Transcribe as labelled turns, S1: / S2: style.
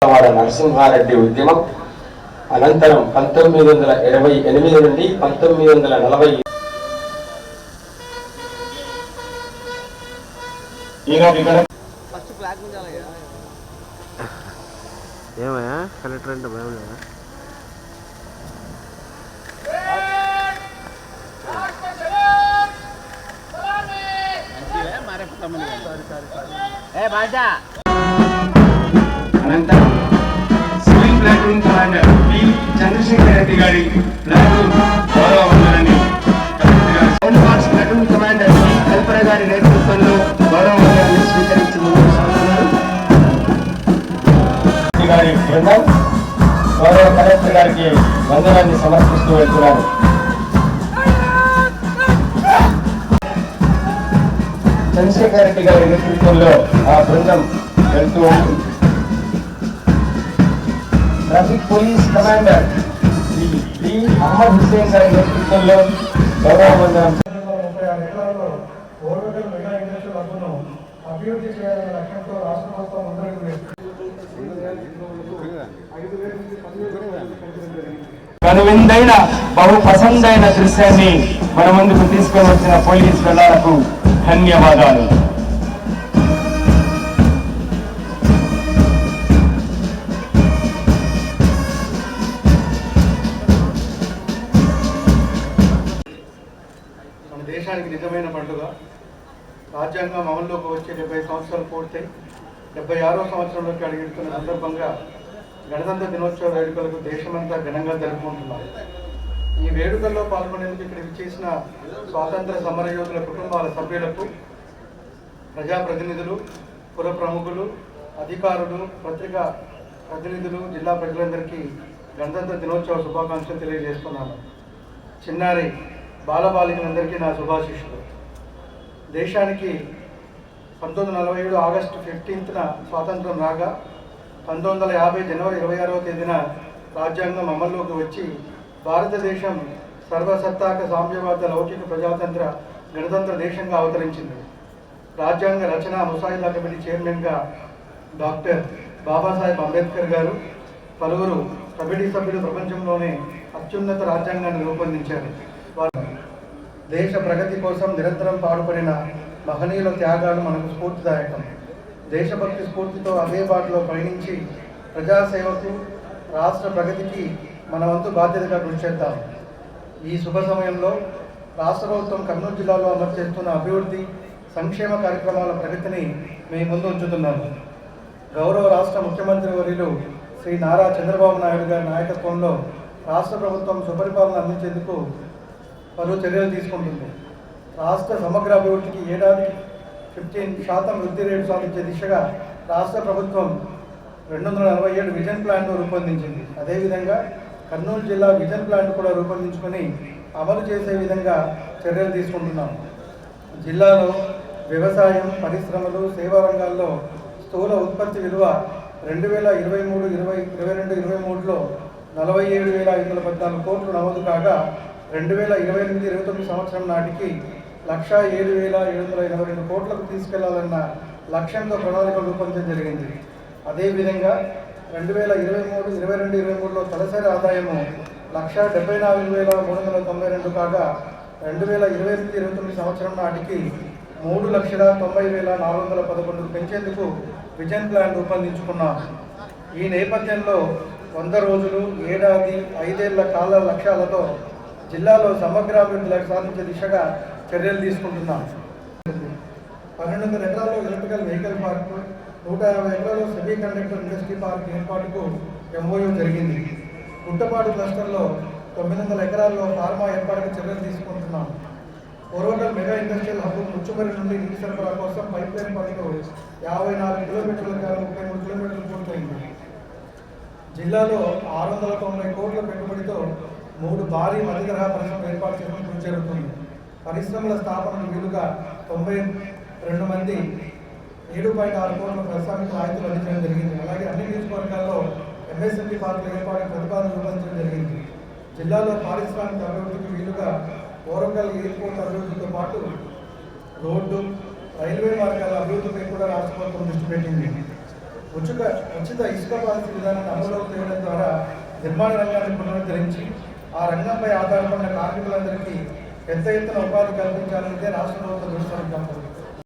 S1: నరసింహారెడ్డి ఉద్యమం అనంతరం 1928 నుండి 1940
S2: ఏమయ్యా కలెక్టర్ అంటే భయం లేదా?
S3: అనంతరం civil platoon commander P Chandrashekar Reddy గారి ప్లాటూన్ గౌరవ వందనాన్ని ప్లాటూన్ కమాండర్ పి కల్పన గారి నేతృత్వంలో గౌరవ వందనాన్ని స్వీకరించి ముందుకు సాగుతున్నారు.
S1: గారి బృందం గౌరవ కలెక్టర్ గారికి వందనాన్ని సమర్పిస్తూ వెళ్తున్నారు. చంద్రశేఖర్ రెడ్డి గారి నేతృత్వంలో ఆ బృందం వెళ్తూ ఉంటుంది. Traffic police commander D Ahmed Hussain గారి నేతృత్వంలో గౌరవ వందనం.
S4: 36 ఎకరాల్లో ఓర్వకల్ మెగా ఇండస్ట్రియల్ హబ్ను అభివృద్ధి చేయాలనే లక్ష్యంతో రాష్ట్ర ప్రభుత్వం ముందడుగు వేస్తుంది.
S3: కనువిందైన బహు పసందైన దృశ్యాన్ని మన ముందుకు తీసుకొని వచ్చిన పోలీస్ దళాలకు ధన్యవాదాలు.
S4: మన దేశానికి నిజమైన పండుగ రాజ్యాంగం అమల్లోకి వచ్చే 70 సంవత్సరాలు పూర్తయి 76వ సంవత్సరంలోకి అడుగుతున్న సందర్భంగా గణతంత్ర దినోత్సవ వేడుకలకు దేశమంతా ఘనంగా జరుపుకుంటున్నాం. ఈ వేడుకల్లో పాల్గొనేందుకు ఇక్కడ విచ్చేసిన స్వాతంత్ర సమరయోధుల కుటుంబాల సభ్యులకు, ప్రజాప్రతినిధులు, పుర ప్రముఖులు, అధికారులు, పత్రికా ప్రతినిధులు, జిల్లా ప్రజలందరికీ గణతంత్ర దినోత్సవ శుభాకాంక్షలు తెలియజేస్తున్నాను. చిన్నారి బాలబాలికలందరికీ నా శుభాశీస్సులు. దేశానికి 1947 ఆగస్టు 15న స్వాతంత్రం రాగా 1950 జనవరి 26వ తేదీన రాజ్యాంగం అమల్లోకి వచ్చి భారతదేశం సర్వసత్తాక సామ్యవాద లౌకిక ప్రజాతంత్ర గణతంత్ర దేశంగా అవతరించింది. రాజ్యాంగ రచన ముసాయిదా కమిటీ చైర్మన్గా డాక్టర్ బాబాసాహెబ్ అంబేద్కర్ గారు, పలువురు కమిటీ సభ్యులు ప్రపంచంలోనే అత్యున్నత రాజ్యాంగాన్ని రూపొందించారు. వారు దేశ ప్రగతి కోసం నిరంతరం పాటుపడిన మహనీయుల త్యాగాలు మనకు స్ఫూర్తిదాయకం. దేశభక్తి స్ఫూర్తితో అదే బాటలో పయనించి ప్రజాసేవకు, రాష్ట్ర ప్రగతికి మన వంతు బాధ్యతగా కృషి చేద్దాం. ఈ శుభ సమయంలో రాష్ట్ర ప్రభుత్వం కర్నూలు జిల్లాలో అమలు చేస్తున్న అభివృద్ధి, సంక్షేమ కార్యక్రమాల ప్రగతిని మీ ముందు ఉంచుతున్నాము. గౌరవ రాష్ట్ర ముఖ్యమంత్రి వర్యులు శ్రీ నారా చంద్రబాబు నాయుడు గారి నాయకత్వంలో రాష్ట్ర ప్రభుత్వం సుపరిపాలన అందించేందుకు పలు చర్యలు తీసుకుంటుంది. రాష్ట్ర సమగ్ర అభివృద్ధికి ఏడాదికి 15% వృద్ధి రేటు సాధించే దిశగా రాష్ట్ర ప్రభుత్వం 247 విజన్ ప్లాన్ను రూపొందించింది. అదేవిధంగా కర్నూలు జిల్లా విజన్ ప్లాన్ కూడా రూపొందించుకొని అమలు చేసే విధంగా చర్యలు తీసుకుంటున్నాం. జిల్లాలో వ్యవసాయం, పరిశ్రమలు, సేవా రంగాల్లో స్థూల ఉత్పత్తి విలువ 2023-22-23లో 47,514 కోట్లు నమోదు కాగా 2028-29 సంవత్సరం నాటికి 107,782 కోట్లకు తీసుకెళ్లాలన్న లక్ష్యంతో ప్రణాళికలు రూపొందించడం జరిగింది. అదేవిధంగా 2023-22-23లో తలసరి ఆదాయము 174,392 కాగా 2028-29 సంవత్సరం నాటికి 3,90,411 పెంచేందుకు విజన్ ప్లాన్ రూపొందించుకున్నాం. ఈ నేపథ్యంలో 100 రోజులు, ఏడాది, 5 ఏళ్ల కాల లక్ష్యాలతో జిల్లాలో సమగ్రాభివృద్ధి సాధించే దిశగా చర్యలు తీసుకుంటున్నాం. 1200 ఎకరాల్లో ఎలక్ట్రికల్ వెహికల్ పార్కు, 150 ఎకరాల్లో సెమీ కండక్టర్ ఇండస్ట్రీ పార్క్ ఏర్పాటుకు MOU జరిగింది. గుట్టపాడు క్లస్టర్లో 900 ఎకరాల్లో ఫార్మా ఏర్పాటుకు చర్యలు తీసుకుంటున్నాం. Orvakal mega industrial hub Muchumarri నుండి నీటి సరఫరా కోసం పైప్ లైన్ పనులు 54 కిలోమీటర్లకు 33 కిలోమీటర్లు పూర్తయింది. జిల్లాలో 690 కోట్ల పెట్టుబడితో 3 భారీ మధ్యతరహా పరిశ్రమలు ఏర్పాటు చేయడం కృషి జరుగుతుంది. పరిశ్రమల స్థాపనకు వీలుగా 92 మంది 7.6 కోట్ల ప్రశాంత రాయితీలు అందించడం జరిగింది. అలాగే అన్ని నియోజకవర్గాల్లో MSME పార్కుల ఏర్పాటుకు ప్రతిపాదన రూపొందించడం జరిగింది. జిల్లాలో పారిశ్రామిక అభివృద్ధికి వీలుగా ఓరకల్ ఎయిర్పోర్ట్ అభివృద్ధితో పాటు రోడ్డు, రైల్వే మార్గాల అభివృద్ధిపై కూడా రాష్ట్ర ప్రభుత్వం దృష్టి పెట్టింది. ఉచిత ఇసుక పాలసీ విధానాన్ని అమలులోకి తేవడం ద్వారా నిర్మాణ రంగాన్ని పునరుద్ధరించి ఆ రంగంపై ఆధారపడిన కార్మికులందరికీ పెద్ద ఎత్తున ఉపాధి కల్పించాలనేదే రాష్ట్ర ప్రభుత్వం దృష్టి